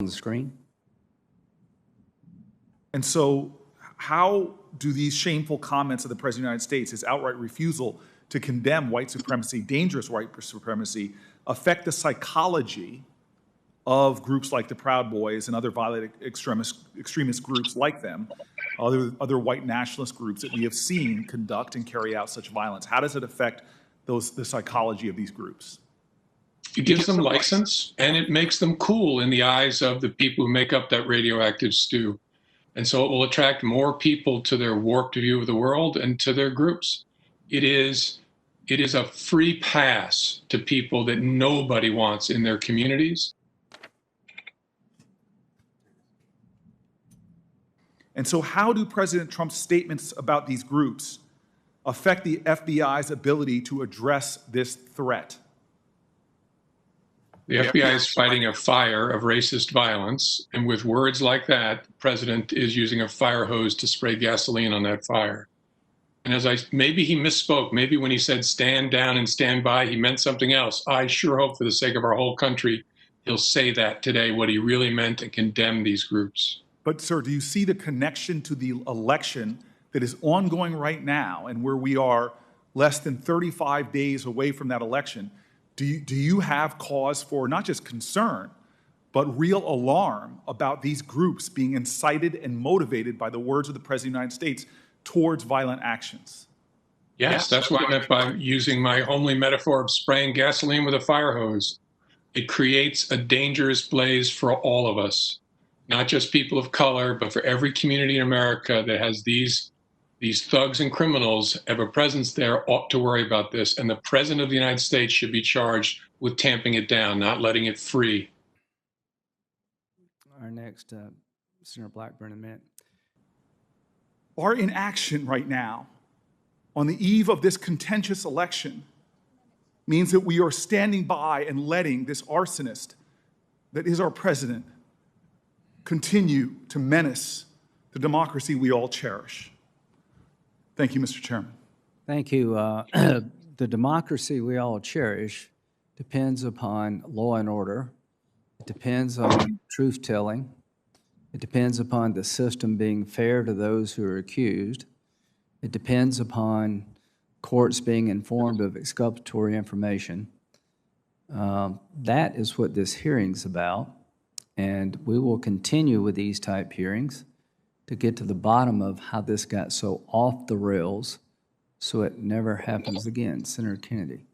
on the screen. And so how do these shameful comments of the President of the United States, his outright refusal to condemn white supremacy, dangerous white supremacy, affect the psychology of groups like the Proud Boys and other violent extremist groups like them, other white nationalist groups that we have seen conduct and carry out such violence? How does it affect the psychology of these groups? It gives them license, and it makes them cool in the eyes of the people who make up that radioactive stew. And so it will attract more people to their warped view of the world and to their groups. It is a free pass to people that nobody wants in their communities. And so how do President Trump's statements about these groups affect the FBI's ability to address this threat? The FBI is fighting a fire of racist violence, and with words like that, the president is using a fire hose to spray gasoline on that fire. And maybe he misspoke. Maybe when he said stand down and stand by, he meant something else. I sure hope for the sake of our whole country, he'll say that today, what he really meant, and condemn these groups. But sir, do you see the connection to the election that is ongoing right now and where we are less than 35 days away from that election? Do you have cause for not just concern, but real alarm about these groups being incited and motivated by the words of the President of the United States towards violent actions? Yes, that's what I meant by using my homely metaphor of spraying gasoline with a fire hose. It creates a dangerous blaze for all of us, not just people of color, but for every community in America that has these thugs and criminals have a presence there ought to worry about this. And the President of the United States should be charged with tamping it down, not letting it free. Our next, Senator Blackburn, in a minute. Our inaction right now on the eve of this contentious election means that we are standing by and letting this arsonist that is our president continue to menace the democracy we all cherish. Thank you, Mr. Chairman. Thank you. The democracy we all cherish depends upon law and order. It depends on truth-telling. It depends upon the system being fair to those who are accused. It depends upon courts being informed of exculpatory information. That is what this hearing's about, and we will continue with these type hearings to get to the bottom of how this got so off the rails so it never happens again. Senator Kennedy.